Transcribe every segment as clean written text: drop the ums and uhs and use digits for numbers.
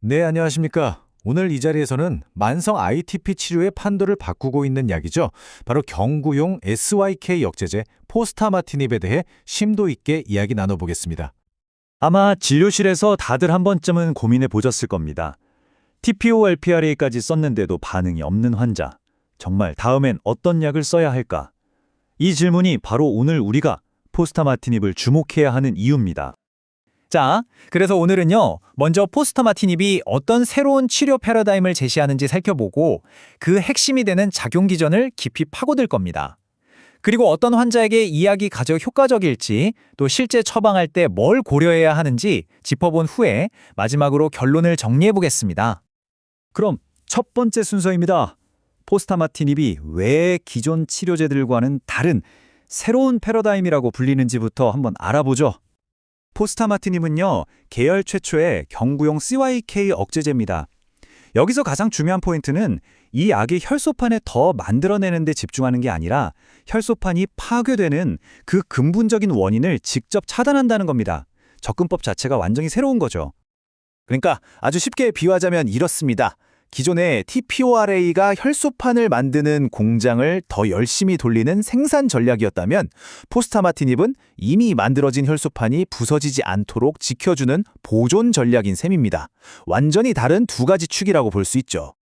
네, 안녕하십니까. 오늘 이 자리에서는 만성 ITP 치료의 판도를 바꾸고 있는 약이죠. 바로 경구용 SYK 역제제 포스타마티닙에 대해 심도 있게 이야기 나눠보겠습니다. 아마 진료실에서 다들 한 번쯤은 고민해 보셨을 겁니다. TPO-RPRA까지 썼는데도 반응이 없는 환자. 정말 다음엔 어떤 약을 써야 할까? 이 질문이 바로 오늘 우리가 포스타마티닙을 주목해야 하는 이유입니다. 자, 그래서 오늘은요, 먼저 포스터마티닙이 어떤 새로운 치료 패러다임을 제시하는지 살펴보고 그 핵심이 되는 작용 기전을 깊이 파고들 겁니다. 그리고 어떤 환자에게 이 약이 가장 효과적일지, 또 실제 처방할 때 뭘 고려해야 하는지 짚어본 후에 마지막으로 결론을 정리해 보겠습니다. 그럼 첫 번째 순서입니다. 포스타마티닙이 왜 기존 치료제들과는 다른 새로운 패러다임이라고 불리는지부터 한번 알아보죠. 포스타마티닙은요, 계열 최초의 경구용 CYK 억제제입니다. 여기서 가장 중요한 포인트는 이 약이 혈소판에 더 만들어내는 데 집중하는 게 아니라 혈소판이 파괴되는 그 근본적인 원인을 직접 차단한다는 겁니다. 접근법 자체가 완전히 새로운 거죠. 그러니까 아주 쉽게 비유하자면 이렇습니다. 기존의 TPORA가 혈소판을 만드는 공장을 더 열심히 돌리는 생산 전략이었다면 포스타마티닙은 이미 만들어진 혈소판이 부서지지 않도록 지켜주는 보존 전략인 셈입니다. 완전히 다른 두 가지 축이라고 볼 수 있죠.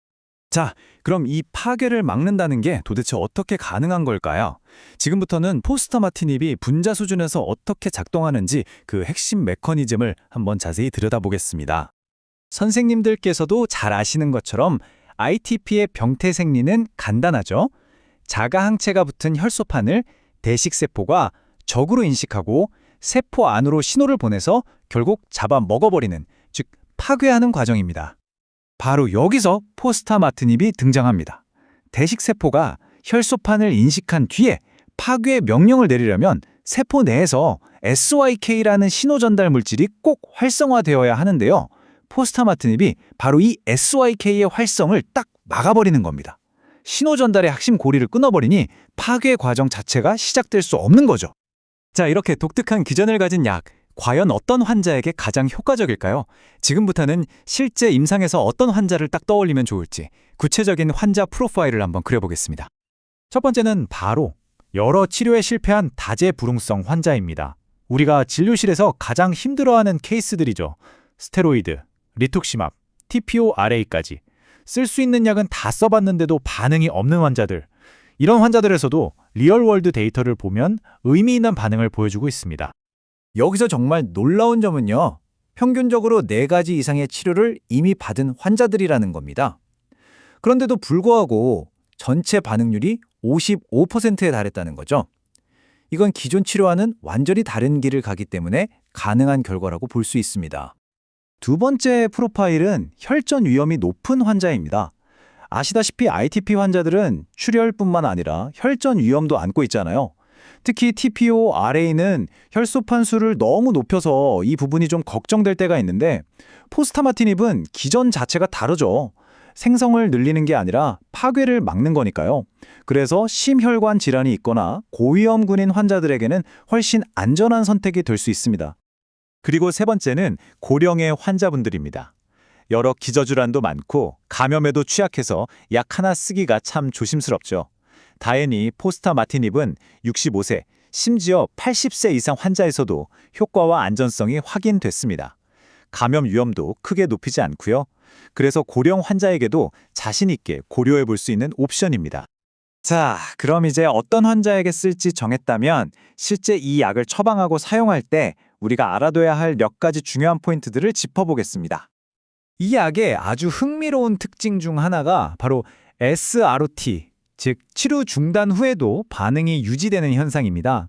자, 그럼 이 파괴를 막는다는 게 도대체 어떻게 가능한 걸까요? 지금부터는 포스타마티닙이 분자 수준에서 어떻게 작동하는지 그 핵심 메커니즘을 한번 자세히 들여다보겠습니다. 선생님들께서도 잘 아시는 것처럼 ITP의 병태 생리는 간단하죠. 자가 항체가 붙은 혈소판을 대식세포가 적으로 인식하고 세포 안으로 신호를 보내서 결국 잡아 먹어버리는, 즉 파괴하는 과정입니다. 바로 여기서 포스타마티닙이 등장합니다. 대식세포가 혈소판을 인식한 뒤에 파괴 명령을 내리려면 세포 내에서 SYK라는 신호 전달 물질이 꼭 활성화되어야 하는데요. 포스타마티닙이 바로 이 SYK의 활성을 딱 막아버리는 겁니다. 신호 전달의 핵심 고리를 끊어버리니 파괴 과정 자체가 시작될 수 없는 거죠. 자, 이렇게 독특한 기전을 가진 약, 과연 어떤 환자에게 가장 효과적일까요? 지금부터는 실제 임상에서 어떤 환자를 딱 떠올리면 좋을지 구체적인 환자 프로파일을 한번 그려보겠습니다. 첫 번째는 바로 여러 치료에 실패한 다재불응성 환자입니다. 우리가 진료실에서 가장 힘들어하는 케이스들이죠. 스테로이드, 리툭시맙, TPO-RA까지. 쓸 수 있는 약은 다 써봤는데도 반응이 없는 환자들. 이런 환자들에서도 리얼월드 데이터를 보면 의미 있는 반응을 보여주고 있습니다. 여기서 정말 놀라운 점은요. 평균적으로 4가지 이상의 치료를 이미 받은 환자들이라는 겁니다. 그런데도 불구하고 전체 반응률이 55%에 달했다는 거죠. 이건 기존 치료와는 완전히 다른 길을 가기 때문에 가능한 결과라고 볼 수 있습니다. 두 번째 프로파일은 혈전 위험이 높은 환자입니다. 아시다시피 ITP 환자들은 출혈뿐만 아니라 혈전 위험도 안고 있잖아요. 특히 TPO-RA는 혈소판 수를 너무 높여서 이 부분이 좀 걱정될 때가 있는데 포스타마티닙은 기전 자체가 다르죠. 생성을 늘리는 게 아니라 파괴를 막는 거니까요. 그래서 심혈관 질환이 있거나 고위험군인 환자들에게는 훨씬 안전한 선택이 될 수 있습니다. 그리고 세 번째는 고령의 환자분들입니다. 여러 기저질환도 많고 감염에도 취약해서 약 하나 쓰기가 참 조심스럽죠. 다행히 포스타마티닙은 65세, 심지어 80세 이상 환자에서도 효과와 안전성이 확인됐습니다. 감염 위험도 크게 높이지 않고요. 그래서 고령 환자에게도 자신 있게 고려해 볼 수 있는 옵션입니다. 자, 그럼 이제 어떤 환자에게 쓸지 정했다면 실제 이 약을 처방하고 사용할 때 우리가 알아둬야 할 몇 가지 중요한 포인트들을 짚어보겠습니다. 이 약의 아주 흥미로운 특징 중 하나가 바로 SROT, 즉 치료 중단 후에도 반응이 유지되는 현상입니다.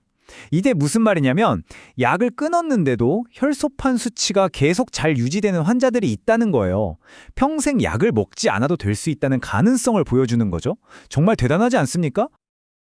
이게 무슨 말이냐면 약을 끊었는데도 혈소판 수치가 계속 잘 유지되는 환자들이 있다는 거예요. 평생 약을 먹지 않아도 될 수 있다는 가능성을 보여주는 거죠. 정말 대단하지 않습니까?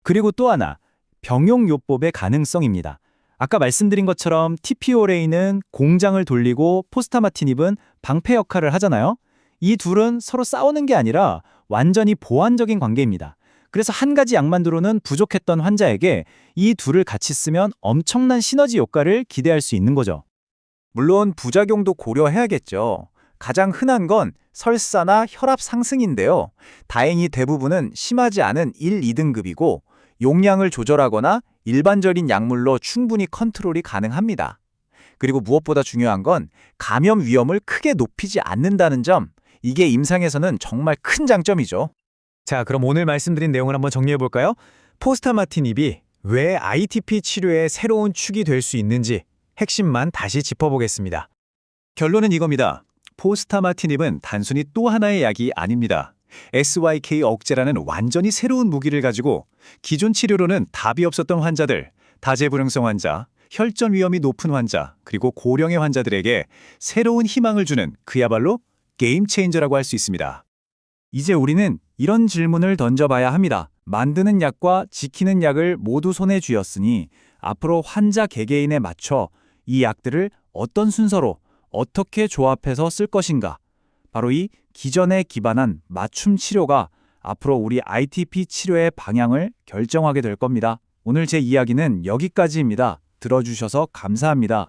그리고 또 하나, 병용요법의 가능성입니다. 아까 말씀드린 것처럼 TPO-RA는 공장을 돌리고 포스타마티닙은 방패 역할을 하잖아요. 이 둘은 서로 싸우는 게 아니라 완전히 보완적인 관계입니다. 그래서 한 가지 약만으로는 부족했던 환자에게 이 둘을 같이 쓰면 엄청난 시너지 효과를 기대할 수 있는 거죠. 물론 부작용도 고려해야겠죠. 가장 흔한 건 설사나 혈압 상승인데요. 다행히 대부분은 심하지 않은 1, 2등급이고 용량을 조절하거나 일반적인 약물로 충분히 컨트롤이 가능합니다. 그리고 무엇보다 중요한 건 감염 위험을 크게 높이지 않는다는 점, 이게 임상에서는 정말 큰 장점이죠. 자, 그럼 오늘 말씀드린 내용을 한번 정리해 볼까요? 포스타마티닙이 왜 ITP 치료의 새로운 축이 될 수 있는지 핵심만 다시 짚어보겠습니다. 결론은 이겁니다. 포스타마티닙은 단순히 또 하나의 약이 아닙니다. SYK 억제라는 완전히 새로운 무기를 가지고 기존 치료로는 답이 없었던 환자들, 다재불능성 환자, 혈전 위험이 높은 환자, 그리고 고령의 환자들에게 새로운 희망을 주는 그야말로 게임 체인저라고 할 수 있습니다. 이제 우리는 이런 질문을 던져봐야 합니다. 만드는 약과 지키는 약을 모두 손에 쥐었으니 앞으로 환자 개개인에 맞춰 이 약들을 어떤 순서로 어떻게 조합해서 쓸 것인가? 바로 이 기전에 기반한 맞춤 치료가 앞으로 우리 ITP 치료의 방향을 결정하게 될 겁니다. 오늘 제 이야기는 여기까지입니다. 들어주셔서 감사합니다.